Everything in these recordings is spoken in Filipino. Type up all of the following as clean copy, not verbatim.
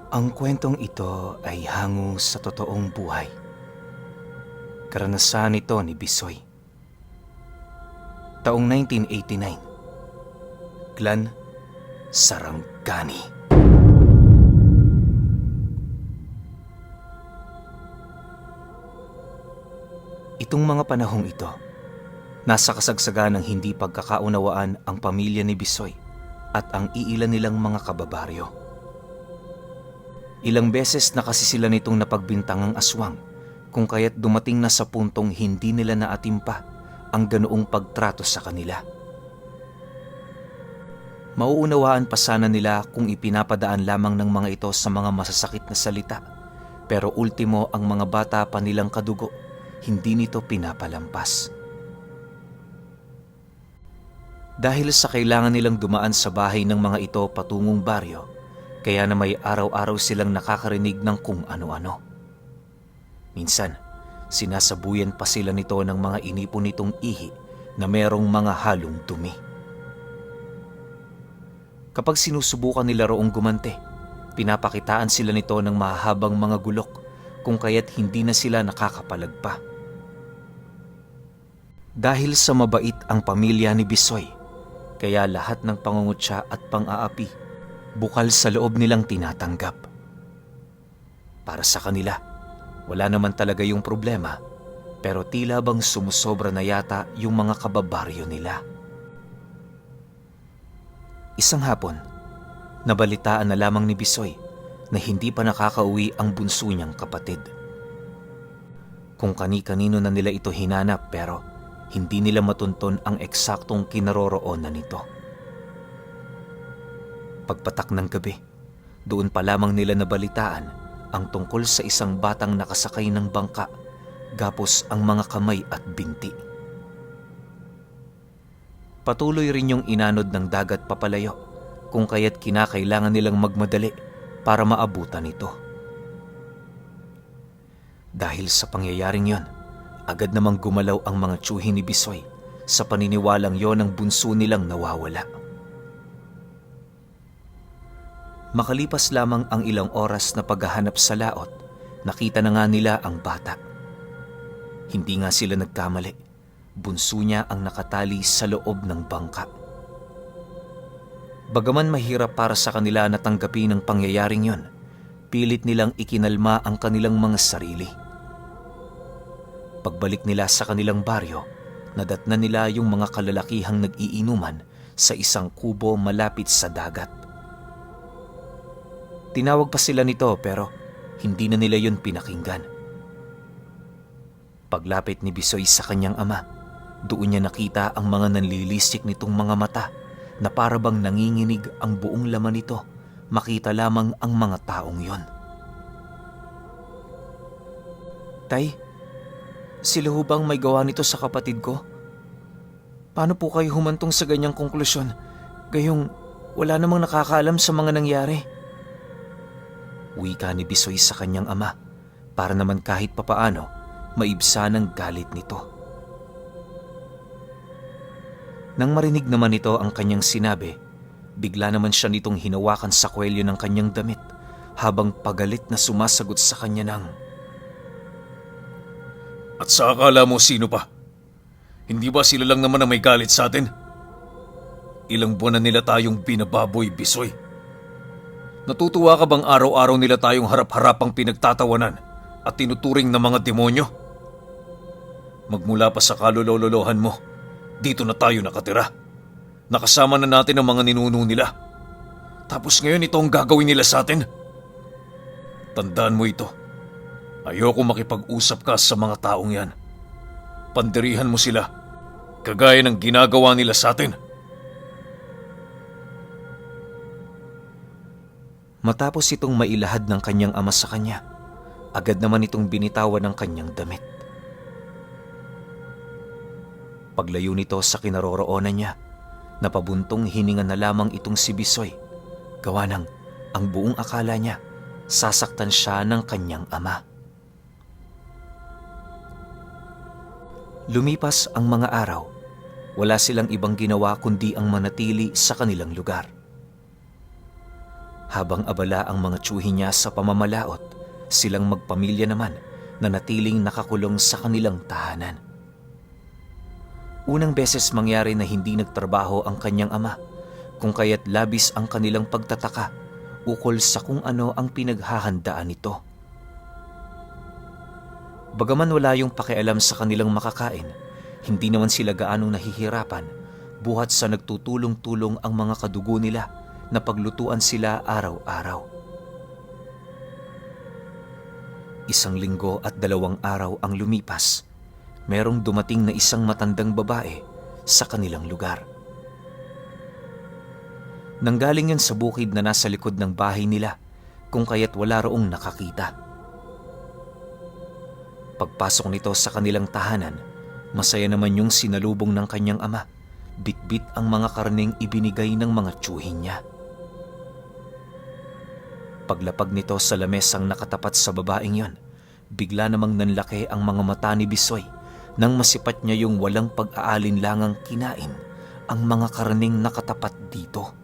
Ang kwentong ito ay hango sa totoong buhay. Karanasan ito ni Bisoy. Taong 1989. Clan Sarangani. Itong mga panahong ito, nasa kasagsagan ng hindi pagkakaunawaan ang pamilya ni Bisoy at ang iilan nilang mga kababaryo. Ilang beses na kasi sila nitong napagbintangang aswang, kung kaya't dumating na sa puntong hindi nila naatimpa ang ganoong pagtrato sa kanila. Mauunawaan pa sana nila kung ipinapadaan lamang ng mga ito sa mga masasakit na salita, pero ultimo ang mga bata pa nilang kadugo, hindi nito pinapalampas. Dahil sa kailangan nilang dumaan sa bahay ng mga ito patungong baryo, kaya na may araw-araw silang nakakarinig ng kung ano-ano. Minsan, sinasabuyan pa sila nito ng mga inipon nitong ihi na merong mga halong dumi. Kapag sinusubukan nila roong gumante, pinapakitaan sila nito ng mahahabang mga gulok kung kaya't hindi na sila nakakapalagpa. Dahil sa mabait ang pamilya ni Bisoy, kaya lahat ng pangungutya at pang-aapi bukal sa loob nilang tinatanggap. Para sa kanila, wala naman talaga yung problema, pero tila bang sumusobra na yata yung mga kababaryo nila. Isang hapon, nabalitaan na lamang ni Bisoy na hindi pa nakakauwi ang bunso niyang kapatid. Kung kani-kanino na nila ito hinanap pero hindi nila matunton ang eksaktong kinaroroonan nito. Pagpatak ng gabi, doon pa lamang nila nabalitaan ang tungkol sa isang batang nakasakay ng bangka, gapos ang mga kamay at binti. Patuloy rin yung inanod ng dagat papalayo, kung kaya't kinakailangan nilang magmadali para maabutan ito. Dahil sa pangyayaring yon, agad namang gumalaw ang mga tiyuhin ni Bisoy sa paniniwalang yon ang bunso nilang nawawala. Makalipas lamang ang ilang oras na paghahanap sa laot, nakita na nga nila ang bata. Hindi nga sila nagkamali. Bunso niya ang nakatali sa loob ng bangka. Bagaman mahirap para sa kanila na tanggapin ang pangyayaring yon, pilit nilang ikinalma ang kanilang mga sarili. Pagbalik nila sa kanilang baryo, nadatnan nila yung mga kalalakihang nag-iinuman sa isang kubo malapit sa dagat. Tinawag pa sila nito pero hindi na nila yun pinakinggan. Paglapit ni Bisoy sa kanyang ama, doon niya nakita ang mga nanlilisik nitong mga mata na para bang nanginginig ang buong laman nito, makita lamang ang mga taong yon. "Tay, sila ho bang may gawa nito sa kapatid ko? Paano po kayo humantong sa ganyang konklusyon? Gayong wala namang nakakaalam sa mga nangyari." Wika ni Bisoy sa kanyang ama, para naman kahit papaano maibsa ng galit nito. Nang marinig naman nito ang kanyang sinabi, bigla naman siya nitong hinawakan sa kwelyo ng kanyang damit habang pagalit na sumasagot sa kanya ng, "At sa akala mo sino pa? Hindi ba sila lang naman ang may galit sa atin? Ilang buwan na nila tayong binababoy, Bisoy. Natutuwa ka bang araw-araw nila tayong harap-harapang pinagtatawanan at tinuturing na mga demonyo? Magmula pa sa kalulololohan mo, dito na tayo nakatira. Nakasama na natin ang mga ninuno nila. Tapos ngayon ito ang gagawin nila sa atin? Tandaan mo ito. Ayoko makipag-usap ka sa mga taong yan. Pandirihan mo sila, kagaya ng ginagawa nila sa atin." Matapos itong mailahad ng kanyang ama sa kanya, agad naman itong binitawan ng kanyang damit. Paglayo nito sa kinaroroonan niya, napabuntong hininga na lamang itong si Bisoy, gawa ng ang buong akala niya sasaktan siya ng kanyang ama. Lumipas ang mga araw, wala silang ibang ginawa kundi ang manatili sa kanilang lugar. Habang abala ang mga tiyuhin niya sa pamamalaot, silang magpamilya naman na natiling nakakulong sa kanilang tahanan. Unang beses mangyari na hindi nagtrabaho ang kanyang ama, kung kaya't labis ang kanilang pagtataka ukol sa kung ano ang pinaghahandaan nito. Bagaman wala yung pakialam sa kanilang makakain, hindi naman sila gaanong nahihirapan buhat sa nagtutulong-tulong ang mga kadugo nila na paglutuan sila araw-araw. 1 linggo at 2 araw ang lumipas, merong dumating na isang matandang babae sa kanilang lugar. Nanggaling yan sa bukid na nasa likod ng bahay nila, kung kaya't wala roong nakakita. Pagpasok nito sa kanilang tahanan, masaya naman yung sinalubong ng kanyang ama. Bitbit ang mga karneng ibinigay ng mga tiyuhin niya. Paglapag nito sa lamesang nakatapat sa babaeng yon, bigla namang nanlaki ang mga mata ni Bisoy nang masipat niya yung walang pag-aalinlangang kinain ang mga karneng nakatapat dito.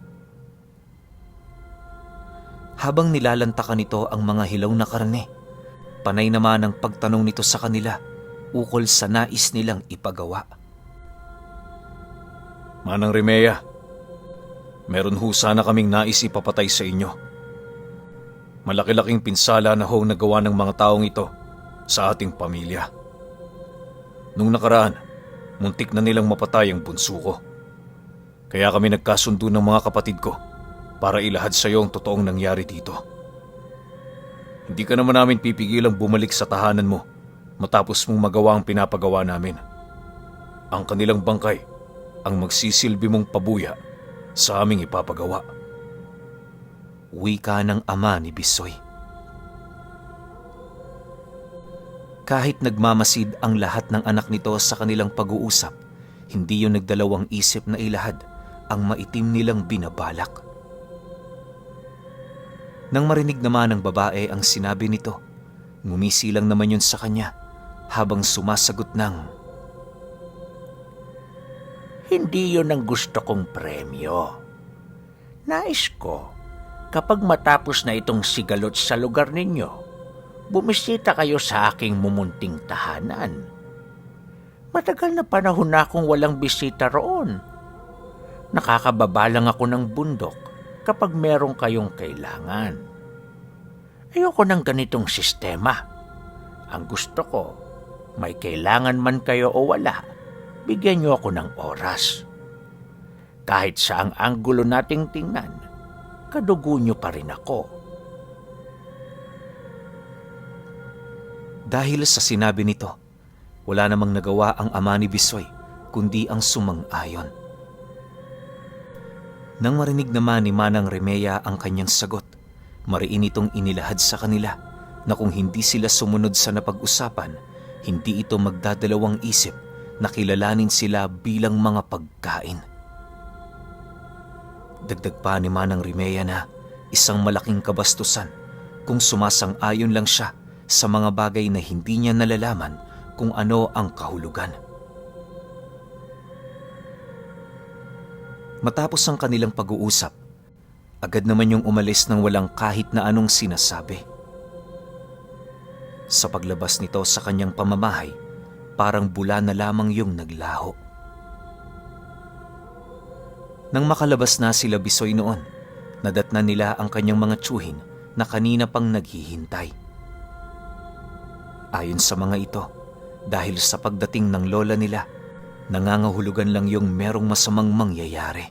Habang nilalantakan nito ang mga hilaw na karne, panay naman ang pagtanong nito sa kanila ukol sa nais nilang ipagawa. Manang Remea, meron ho sana kaming nais ipapatay sa inyo. Malaki-laking pinsala na ho nagawa ng mga taong ito sa ating pamilya. Nung nakaraan, muntik na nilang mapatay ang bunso ko. Kaya kami nagkasundo ng mga kapatid ko para ilahad sa iyo ang totoong nangyari dito. Hindi ka naman namin pipigilang bumalik sa tahanan mo matapos mong magawa ang pinapagawa namin. Ang kanilang bangkay ang magsisilbi mong pabuya sa aming ipapagawa. Wika ng ama ni Bisoy. Kahit nagmamasid ang lahat ng anak nito sa kanilang pag-uusap, hindi yun nagdalawang isip na ilahad ang maitim nilang binabalak. Nang marinig naman ng babae ang sinabi nito, ngumisi lang naman yun sa kanya habang sumasagot ng, "Hindi yun ang gusto kong premyo. Nais ko, kapag matapos na itong sigalot sa lugar ninyo, bumisita kayo sa aking mumunting tahanan. Matagal na panahon na akong walang bisita roon. Nakakababa lang ako ng bundok kapag meron kayong kailangan. Ayoko ng ganitong sistema. Ang gusto ko, may kailangan man kayo o wala, bigyan niyo ako ng oras. Kahit saang anggulo nating tingnan, kadugo niyo pa rin ako." Dahil sa sinabi nito, wala namang nagawa ang ama ni Bisoy kundi ang sumang-ayon. Nang marinig naman ni Manang Remea ang kanyang sagot, mariin itong inilahad sa kanila na kung hindi sila sumunod sa napag-usapan, hindi ito magdadalawang isip na kilalanin sila bilang mga pagkain. Dagdag pa ni Manang Remea na isang malaking kabastusan kung sumasang-ayon lang siya sa mga bagay na hindi niya nalalaman kung ano ang kahulugan. Matapos ang kanilang pag-uusap, agad naman yung umalis ng walang kahit na anong sinasabi. Sa paglabas nito sa kanyang pamamahay, parang bula na lamang yung naglaho. Nang makalabas na sila Bisoy noon, nadatnan nila ang kanyang mga tiyuhin na kanina pang naghihintay. Ayon sa mga ito, dahil sa pagdating ng lola nila, nangangahulugan lang yung merong masamang mangyayari.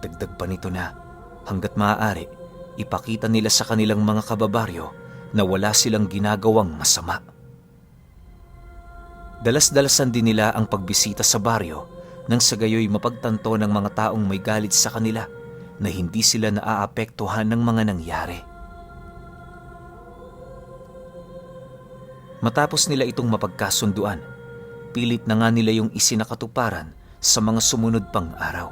Dagdag pa nito na, hanggat maaari, ipakita nila sa kanilang mga kababaryo na wala silang ginagawang masama. Dalas-dalasan din nila ang pagbisita sa baryo nang sa gayoy mapagtanto ng mga taong may galit sa kanila na hindi sila naaapektuhan ng mga nangyari. Matapos nila itong mapagkasunduan, pilit na nga nila yung isinakatuparan sa mga sumunod pang araw.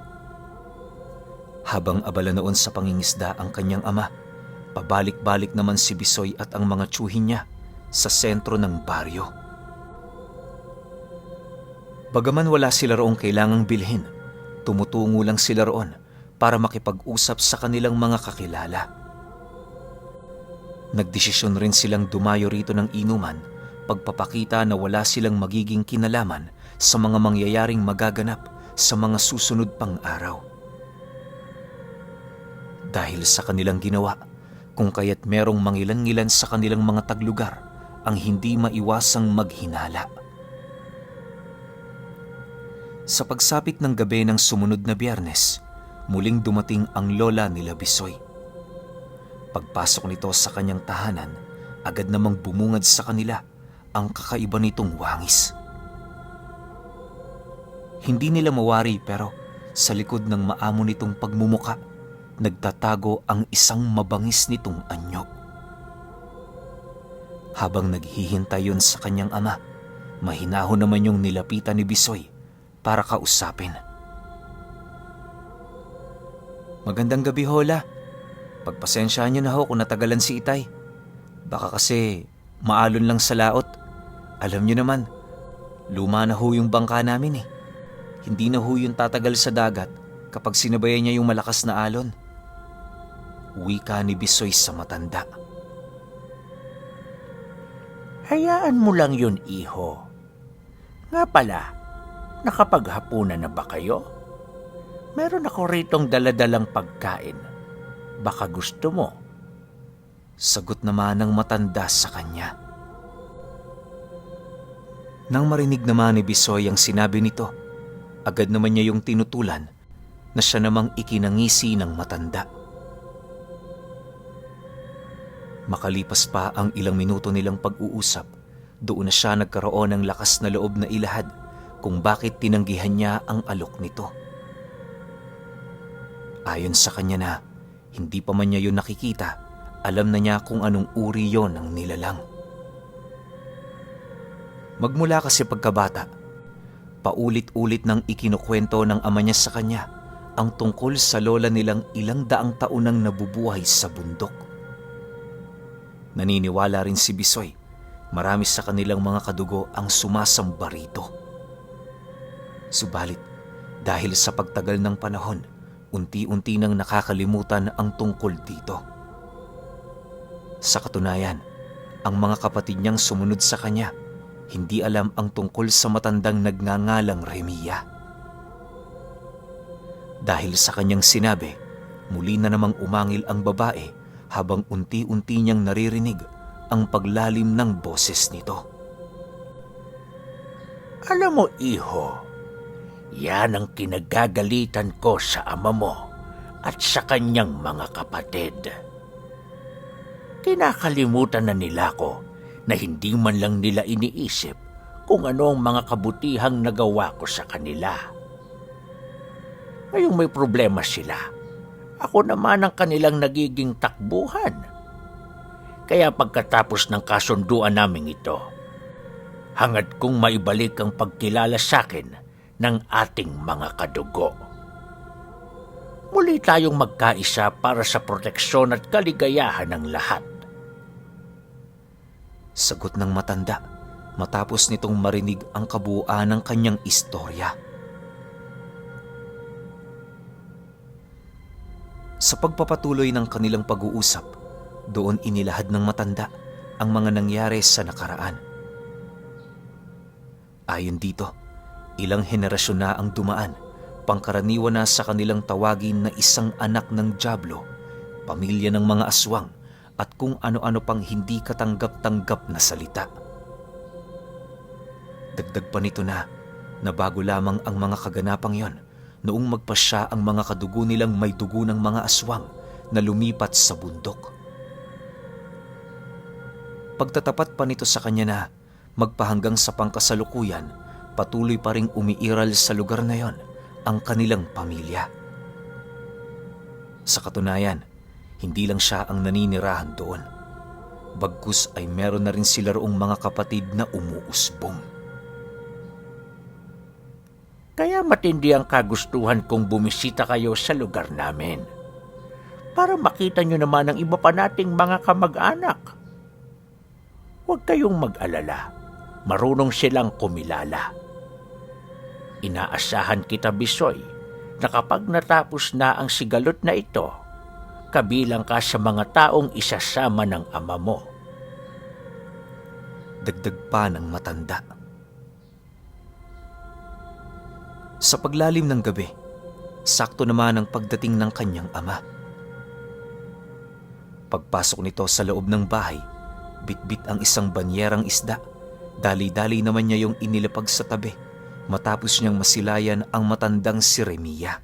Habang abala noon sa pangingisda ang kanyang ama, pabalik-balik naman si Bisoy at ang mga tiyuhin niya sa sentro ng baryo. Bagaman wala sila roong kailangang bilhin, tumutungo lang sila roon para makipag-usap sa kanilang mga kakilala. Nagdesisyon rin silang dumayo rito ng inuman, pagpapakita na wala silang magiging kinalaman sa mga mangyayaring magaganap sa mga susunod pang araw. Dahil sa kanilang ginawa, kung kaya't merong mangilan-ngilan sa kanilang mga taglugar ang hindi maiwasang maghinala. Sa pagsapit ng gabi ng sumunod na Biyernes, muling dumating ang lola nila Bisoy. Pagpasok nito sa kanyang tahanan, agad namang bumungad sa kanila ang kakaiba nitong wangis. Hindi nila mawari pero sa likod ng maamo nitong pagmumuka, nagtatago ang isang mabangis nitong anyo. Habang naghihintay yun sa kanyang ama, mahinahon naman yung nilapitan ni Bisoy para kausapin. Magandang gabi, Hola. Pagpasensyaan niyo na ho kung natagalan si Itay. Baka kasi maalon lang sa laot. Alam niyo naman, luma na ho yung bangka namin eh. Hindi na ho yung tatagal sa dagat kapag sinabayan niya yung malakas na alon. Wika ni Bisoy sa matanda. Hayaan mo lang yun, iho. Nga pala, nakapaghapunan na ba kayo? Meron ako ritong daladalang pagkain. Baka gusto mo. Sagot naman ng matanda sa kanya. Nang marinig naman ni Bisoy ang sinabi nito, agad naman niya yung tinutulan na siya namang ikinangisi ng matanda. Makalipas pa ang ilang minuto nilang pag-uusap, doon na siya nagkaroon ng lakas na loob na ilahad kung bakit tinanggihan niya ang alok nito. Ayon sa kanya na, hindi pa man niya yun nakikita, alam na niya kung anong uri yon ng nilalang. Magmula kasi pagkabata, paulit-ulit nang ikinukwento ng ama niya sa kanya ang tungkol sa lola nilang ilang daang taon nang nabubuhay sa bundok. Naniniwala rin si Bisoy, marami sa kanilang mga kadugo ang sumasamba rito. Subalit, dahil sa pagtagal ng panahon, unti-unti nang nakakalimutan ang tungkol dito. Sa katunayan, ang mga kapatid niyang sumunod sa kanya, hindi alam ang tungkol sa matandang nagngangalang Remiya. Dahil sa kanyang sinabi, muli na namang umangil ang babae habang unti-unti niyang naririnig ang paglalim ng boses nito. Alam mo, iho, yan ang kinagagalitan ko sa ama mo at sa kanyang mga kapatid. Kinakalimutan na nila ko na hindi man lang nila iniisip kung ano ang mga kabutihang nagawa ko sa kanila. Ngayong may problema sila, ako naman ang kanilang nagiging takbuhan. Kaya pagkatapos ng kasunduan naming ito, hangad kong maibalik ang pagkilala sa akin ng ating mga kadugo. Muli tayong magkaisa para sa proteksyon at kaligayahan ng lahat. Sagot ng matanda matapos nitong marinig ang kabuuan ng kanyang istorya. Sa pagpapatuloy ng kanilang pag-uusap, doon inilahad ng matanda ang mga nangyari sa nakaraan. Ayon dito, ilang henerasyon na ang dumaan, pangkaraniwan na sa kanilang tawagin na isang anak ng dyablo, pamilya ng mga aswang, at kung ano-ano pang hindi katanggap-tanggap na salita. Dagdag pa nito na bago lamang ang mga kaganapang yon, noong magpasya ang mga kadugo nilang may dugo ng mga aswang na lumipat sa bundok. Pagtatapat pa nito sa kanya na magpahanggang sa pangkasalukuyan, patuloy pa ring umiiral sa lugar na yon ang kanilang pamilya. Sa katunayan, hindi lang siya ang naninirahan doon. Bagkus ay meron na rin sila roong mga kapatid na umuusbong. Kaya matindi ang kagustuhan kong bumisita kayo sa lugar namin para makita nyo naman ang iba pa nating mga kamag-anak. Huwag kayong mag-alala, marunong silang kumilala. Inaasahan kita, Bisoy, na kapag natapos na ang sigalot na ito, kabilang ka sa mga taong isasama ng ama mo. Dagdag pa ng matanda. Sa paglalim ng gabi, sakto naman ang pagdating ng kanyang ama. Pagpasok nito sa loob ng bahay, bitbit ang isang banyerang isda. Dali-dali naman niya yung inilapag sa tabi matapos niyang masilayan ang matandang si Remia.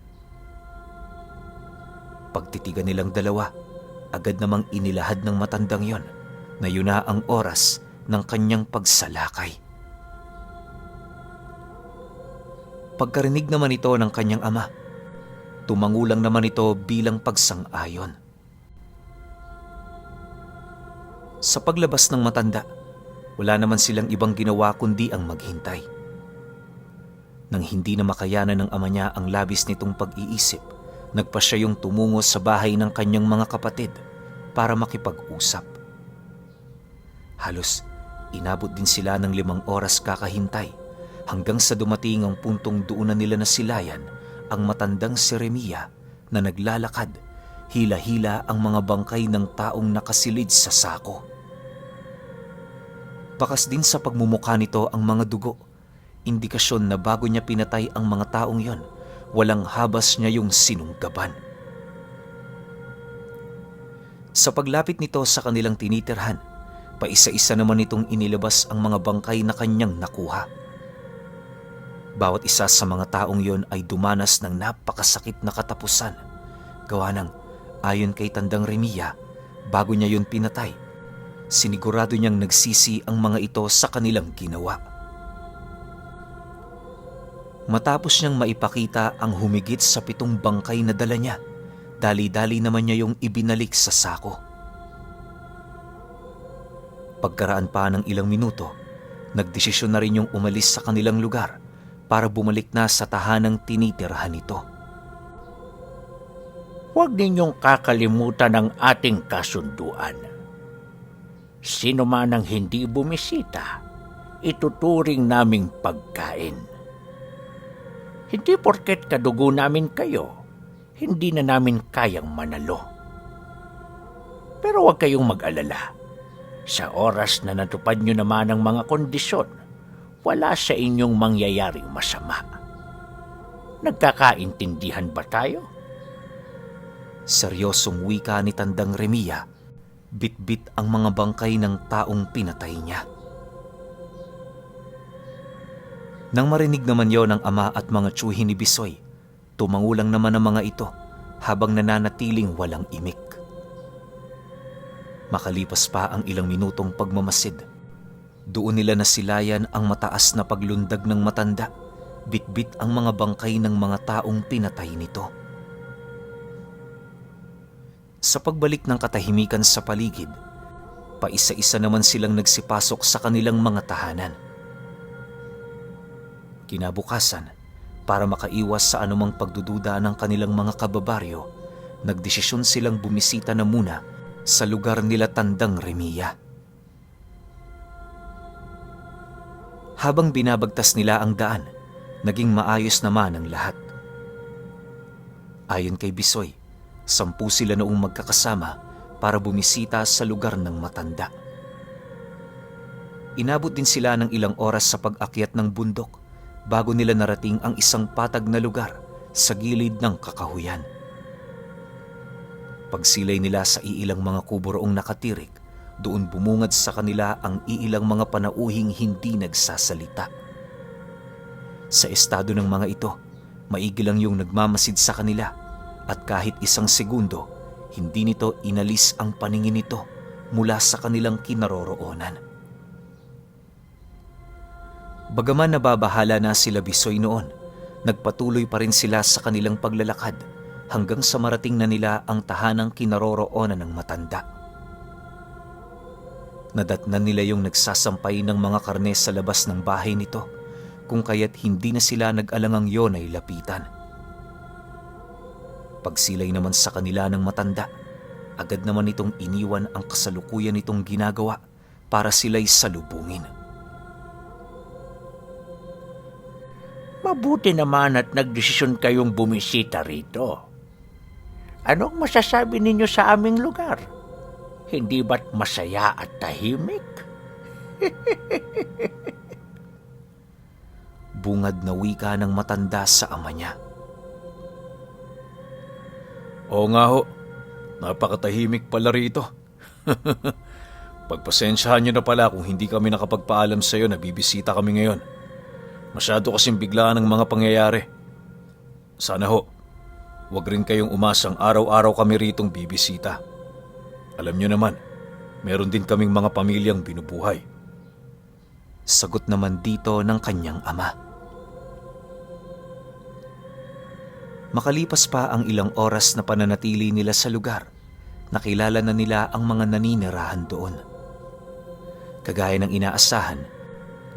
Pagtitigan nilang dalawa, agad namang inilahad ng matandang yon na yun na ang oras ng kanyang pagsalakay. Pagkarinig naman ito ng kanyang ama, tumangulang naman ito bilang pagsang-ayon. Sa paglabas ng matanda, wala naman silang ibang ginawa kundi ang maghintay. Nang hindi na makayanan ng ama niya ang labis nitong pag-iisip, nagpa siya yung tumungo sa bahay ng kanyang mga kapatid para makipag-usap. Halos inabot din sila ng 5 oras kakahintay hanggang sa dumating ang puntong doon na nila nasilayan ang matandang si Remia na naglalakad, hila-hila ang mga bangkay ng taong nakasilid sa sako. Bakas din sa pagmumukha nito ang mga dugo, indikasyon na bago niya pinatay ang mga taong yon, walang habas niya yung sinunggaban. Sa paglapit nito sa kanilang tinitirhan, paisa-isa naman itong inilabas ang mga bangkay na kanyang nakuha. Bawat isa sa mga taong yon ay dumanas ng napakasakit na katapusan. Gawa ng, ayon kay Tandang Remia, bago niya yon pinatay, sinigurado niyang nagsisi ang mga ito sa kanilang ginawa. Matapos niyang maipakita ang humigit sa 7 bangkay na dala niya, dali-dali naman niya yung ibinalik sa sako. Pagkaraan pa ng ilang minuto, nagdesisyon na rin yung umalis sa kanilang lugar para bumalik na sa tahanang tinitirhan nito. Huwag ninyong kakalimutan ang ating kasunduan. Sino man ang hindi bumisita, ituturing naming pagkain. Hindi porket kadugo namin kayo, hindi na namin kayang manalo. Pero huwag kayong mag-alala. Sa oras na natupad nyo naman ang mga kondisyon, wala sa inyong mangyayaring masama. Nagkakaintindihan ba tayo? Seryosong wika ni Tandang Remia, bitbit ang mga bangkay ng taong pinatay niya. Nang marinig naman yon ng ama at mga tiyuhin ni Bisoy, tumangulang naman ang mga ito habang nananatiling walang imik. Makalipas pa ang ilang minutong pagmamasid, doon nila nasilayan ang mataas na paglundag ng matanda, bitbit ang mga bangkay ng mga taong pinatay nito. Sa pagbalik ng katahimikan sa paligid, paisa-isa naman silang nagsipasok sa kanilang mga tahanan. Kinabukasan, para makaiwas sa anumang pagdududa ng kanilang mga kababaryo, nagdesisyon silang bumisita na muna sa lugar nila Tandang Remia. Habang binabagtas nila ang daan, naging maayos naman ang lahat. Ayon kay Bisoy, 10 sila noong magkakasama para bumisita sa lugar ng matanda. Inabot din sila ng ilang oras sa pag-akyat ng bundok bago nila narating ang isang patag na lugar sa gilid ng kakahuyan. Pagsilay nila sa iilang mga kubo roong nakatirik, doon bumungad sa kanila ang iilang mga panauhing hindi nagsasalita. Sa estado ng mga ito, maigi lang yung nagmamasid sa kanila at kahit isang segundo, hindi nito inalis ang paningin nito mula sa kanilang kinaroroonan. Bagaman nababahala na sila Bisoy noon, nagpatuloy pa rin sila sa kanilang paglalakad hanggang sa marating na nila ang tahanang kinaroroonan ng matanda. Nadatnan nila yung nagsasampay ng mga karne sa labas ng bahay nito, kung kaya't hindi na sila nag-alangang yon ay lapitan. Pagsilay naman sa kanila ng matanda, agad naman itong iniwan ang kasalukuyan nitong ginagawa para sila'y salubungin. Mabuti naman at nagdesisyon kayong bumisita rito. Anong masasabi ninyo sa aming lugar? Hindi ba't masaya at tahimik? Bungad na wika ng matanda sa ama niya. Oo nga ho, napakatahimik pala rito. Pagpasensyahan nyo na pala kung hindi kami nakapagpaalam sa iyo na bibisita kami ngayon. Masyado kasing biglaan ang mga pangyayari. Sana ho, huwag rin kayong umasang araw-araw kami ritong bibisita. Alam nyo naman, meron din kaming mga pamilyang binubuhay. Sagot naman dito ng kanyang ama. Makalipas pa ang ilang oras na pananatili nila sa lugar, nakilala na nila ang mga naninirahan doon. Kagaya ng inaasahan,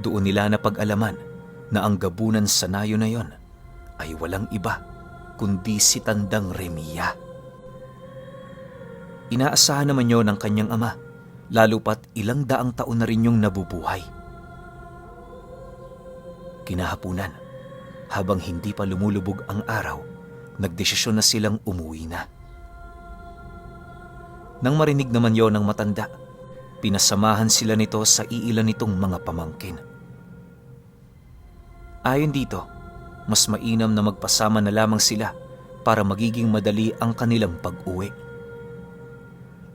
doon nila napag-alaman na ang gabunan sa nayo na yon ay walang iba kundi si Tandang Remiya. Inaasahan naman yon ng kanyang ama, lalo pat ilang daang taon na rin yung nabubuhay. Kinahapunan, habang hindi pa lumulubog ang araw, nagdesisyon na silang umuwi na. Nang marinig naman yon ng matanda, pinasamahan sila nito sa iilan nitong mga pamangkin. Ayon dito, mas mainam na magpasama na lamang sila para magiging madali ang kanilang pag-uwi.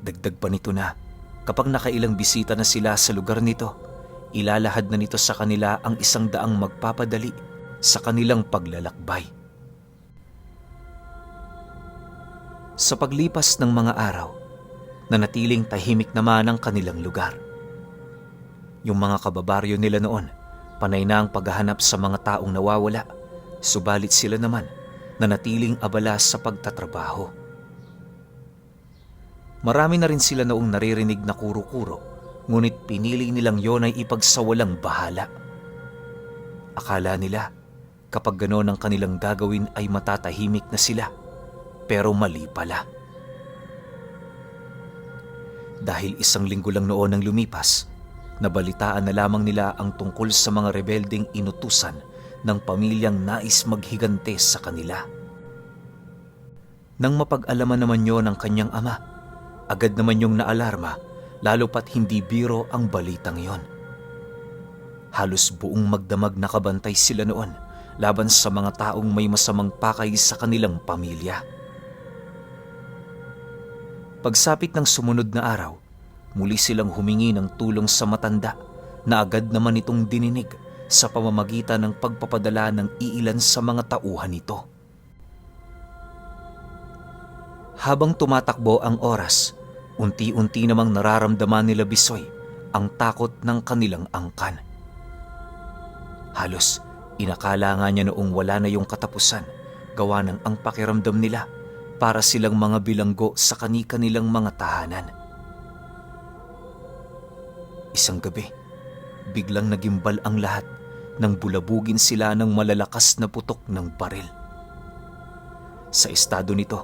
Dagdag pa nito na, kapag nakailang bisita na sila sa lugar nito, ilalahad na nito sa kanila ang 100 magpapadali sa kanilang paglalakbay. Sa paglipas ng mga araw, nanatiling tahimik naman ang kanilang lugar. Yung mga kababaryo nila noon, panay na ang paghahanap sa mga taong nawawala, subalit sila naman nanatiling abala sa pagtatrabaho. Marami na rin sila noong naririnig na kuro-kuro, ngunit pinili nilang yon ay ipagsawalang bahala. Akala nila, kapag gano'n ang kanilang gagawin ay matatahimik na sila, pero mali pala. Dahil 1 linggo lang noon ang lumipas, nabalitaan na lamang nila ang tungkol sa mga rebeldeng inutusan ng pamilyang nais maghigante sa kanila. Nang mapag-alaman naman yon ng kanyang ama, agad naman yung naalarma, lalo pat hindi biro ang balitang yon. Halos buong magdamag nakabantay sila noon laban sa mga taong may masamang pakay sa kanilang pamilya. Pagsapit ng sumunod na araw, muli silang humingi ng tulong sa matanda na agad naman itong dininig sa pamamagitan ng pagpapadala ng iilan sa mga tauhan nito. Habang tumatakbo ang oras, unti-unti namang nararamdaman nila Bisoy ang takot ng kanilang angkan. Halos inakala nga niya noong wala na yung katapusan, gawa ng ang pakiramdam nila para silang mga bilanggo sa kani-kanilang mga tahanan. Isang gabi, biglang nagimbal ang lahat nang bulabugin sila ng malalakas na putok ng baril. Sa estado nito,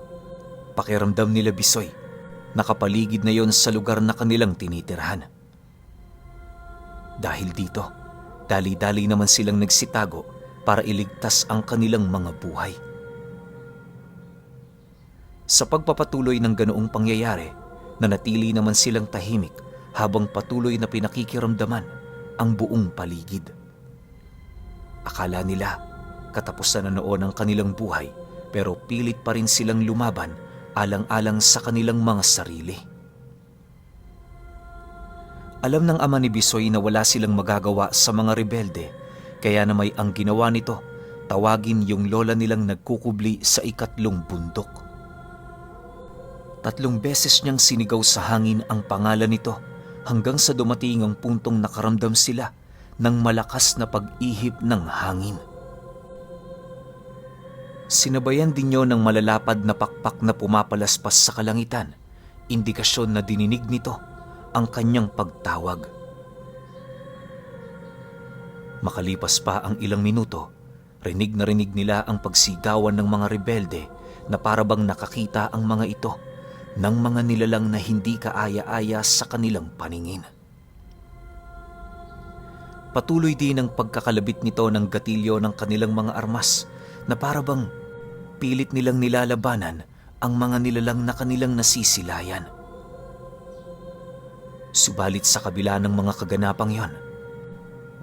pakiramdam nila Bisoy, nakapaligid na yon sa lugar na kanilang tinitirhan. Dahil dito, dali-dali naman silang nagsitago para iligtas ang kanilang mga buhay. Sa pagpapatuloy ng ganoong pangyayari, nanatili naman silang tahimik habang patuloy na pinakikiramdaman ang buong paligid. Akala nila katapusan na noon ang kanilang buhay, pero pilit pa rin silang lumaban alang-alang sa kanilang mga sarili. Alam ng ama ni Bisoy na wala silang magagawa sa mga rebelde, kaya naman ang ginawa nito, tawagin yung lola nilang nagkukubli sa 3 bundok. 3 beses niyang sinigaw sa hangin ang pangalan nito hanggang sa dumating ang puntong nakaramdam sila ng malakas na pag-ihip ng hangin. Sinabayan din niyo ng malalapad na pakpak na pumapalaspas sa kalangitan, indikasyon na dininig nito ang kanyang pagtawag. Makalipas pa ang ilang minuto, rinig na rinig nila ang pagsigawan ng mga rebelde na parabang nakakita ang mga ito ng mga nilalang na hindi kaaya-aya sa kanilang paningin. Patuloy din ang pagkakalabit nito ng gatilyo ng kanilang mga armas na parabang pilit nilang nilalabanan ang mga nilalang na kanilang nasisilayan. Subalit sa kabila ng mga kaganapang yon,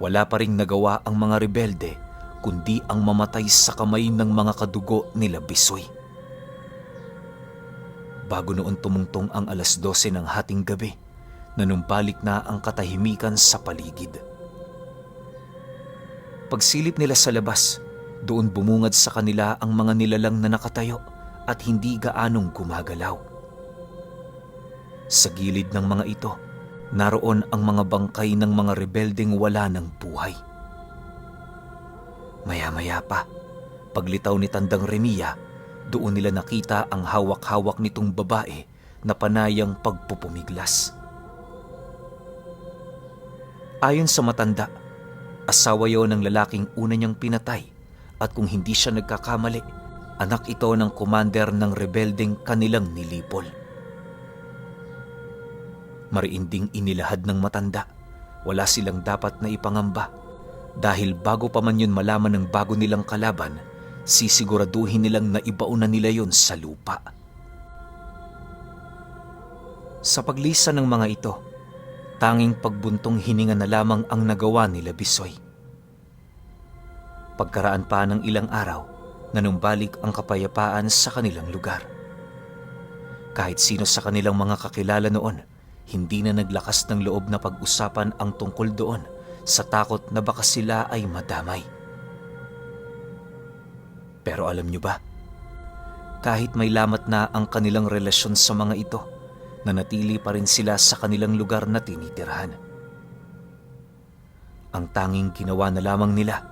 wala pa ring nagawa ang mga rebelde kundi ang mamatay sa kamay ng mga kadugo nila Bisoy. Bago noon tumungtong ang 12:00 ng hating gabi, nanumbalik na ang katahimikan sa paligid. Pagsilip nila sa labas, doon bumungad sa kanila ang mga nilalang na nakatayo at hindi gaanong gumagalaw. Sa gilid ng mga ito, naroon ang mga bangkay ng mga rebeldeng wala ng buhay. Maya-maya pa, paglitaw ni Tandang Remiya, doon nila nakita ang hawak-hawak nitong babae na panayang pagpupumiglas. Ayon sa matanda, asawa yon ng lalaking una niyang pinatay at kung hindi siya nagkakamali, anak ito ng commander ng rebeldeng kanilang nilipol. Mariinding inilahad ng matanda, wala silang dapat na ipangamba dahil bago pa man yun malaman ng bago nilang kalaban, sisiguraduhin nilang naibaunan nila yon sa lupa. Sa paglisan ng mga ito, tanging pagbuntong hininga na lamang ang nagawa nila Bisoy. Pagkaraan pa ng ilang araw, nanumbalik ang kapayapaan sa kanilang lugar. Kahit sino sa kanilang mga kakilala noon, hindi na naglakas ng loob na pag-usapan ang tungkol doon sa takot na baka sila ay madamay. Pero alam niyo ba, kahit may lamat na ang kanilang relasyon sa mga ito, nanatili pa rin sila sa kanilang lugar na tinitirhan. Ang tanging ginawa na lamang nila,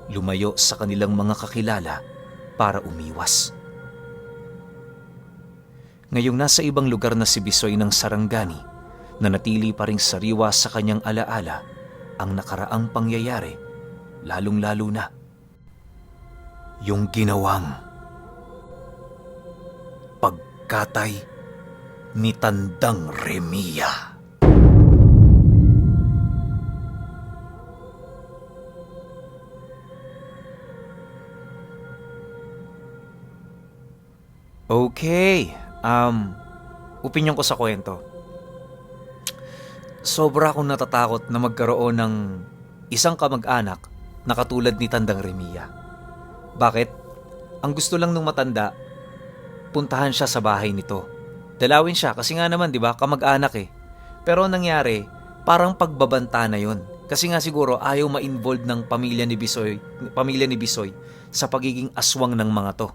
lumayo sa kanilang mga kakilala para umiwas. Ngayong nasa ibang lugar na si Bisoy ng Sarangani, nanatili pa ring sariwa sa kanyang alaala ang nakaraang pangyayari, lalong-lalo na yung ginawang pagkatay ni Tandang Remiya. Okay, opinyon ko sa kwento. Sobra akong natatakot na magkaroon ng isang kamag-anak na katulad ni Tandang Remiya. Bakit? Ang gusto lang ng matanda, puntahan siya sa bahay nito. Dalawin siya kasi nga naman 'di ba, kamag-anak eh. Pero ang nangyari, parang pagbabanta na 'yon. Kasi nga siguro ayaw ma-involve ng pamilya ni Bisoy sa pagiging aswang ng mga 'to.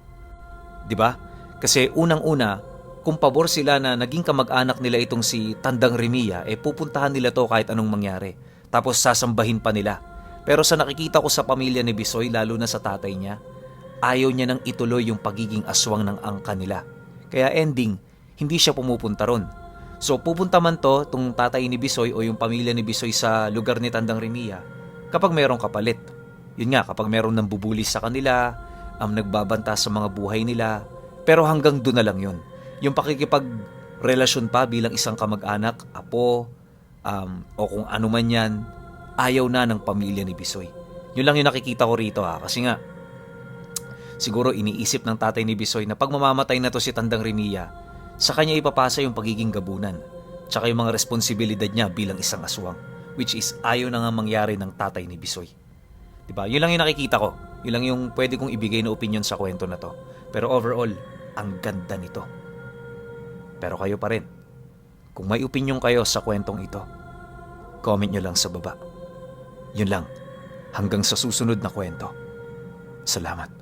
'Di ba? Kasi unang-una, kung pabor sila na naging kamag-anak nila itong si Tandang Remiya, pupuntahan nila 'to kahit anong mangyari. Tapos sasambahin pa nila. Pero sa nakikita ko sa pamilya ni Bisoy, lalo na sa tatay niya, ayaw niya nang ituloy yung pagiging aswang ng angka nila. Kaya ending, hindi siya pumupunta ron. So pupunta man tong tatay ni Bisoy o yung pamilya ni Bisoy sa lugar ni Tandang Remiya kapag merong kapalit. Yun nga, kapag meron nang bubuli sa kanila, nagbabanta sa mga buhay nila. Pero hanggang doon na lang yun. Yung pakikipagrelasyon pa bilang isang kamag-anak, apo, o kung ano man yan, ayaw na ng pamilya ni Bisoy. Yun lang yung nakikita ko rito kasi nga, siguro iniisip ng tatay ni Bisoy na pag mamamatay na to si Tandang Remiya, sa kanya ipapasa yung pagiging gabunan, tsaka yung mga responsibilidad niya bilang isang aswang, which is ayaw na nga mangyari ng tatay ni Bisoy. Diba? Yun lang yung nakikita ko. Yun lang yung pwede kong ibigay na opinion sa kwento na to. Pero overall, ang ganda nito. Pero kayo pa rin, kung may opinion kayo sa kwentong ito, comment nyo lang sa baba. Yun lang, hanggang sa susunod na kwento. Salamat.